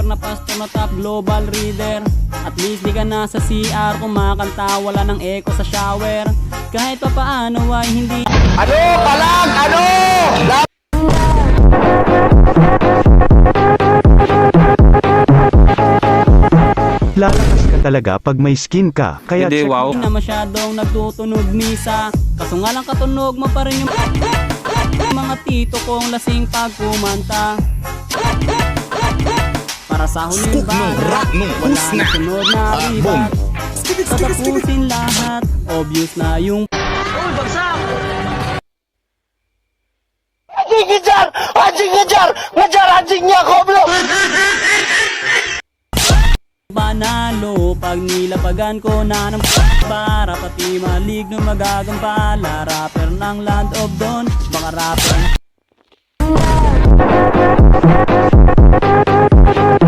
na pastor na top global reader. At least di ka na sa CR kumakanta, wala ng echo sa shower. Kahit pa paano ay hindi Ano? Palag! Ano? Lalakas ka talaga pag may skin ka, kaya Hindi, check wow. na masyadong nagtutunog misa. Kaso nga lang katunog mo pa rin yung mga tito kong lasing pag kumanta. Para sa huling bara, wala na sunod na ribat. Tatapusin lahat, obvious na yung Anjing ngejar! Anjing ngejar! Ngejar anjingnya goblok! panalo. Pag nilapagan ko na ng para pati malig na magagampala. Rapper ng Land of Dawn, baka rapper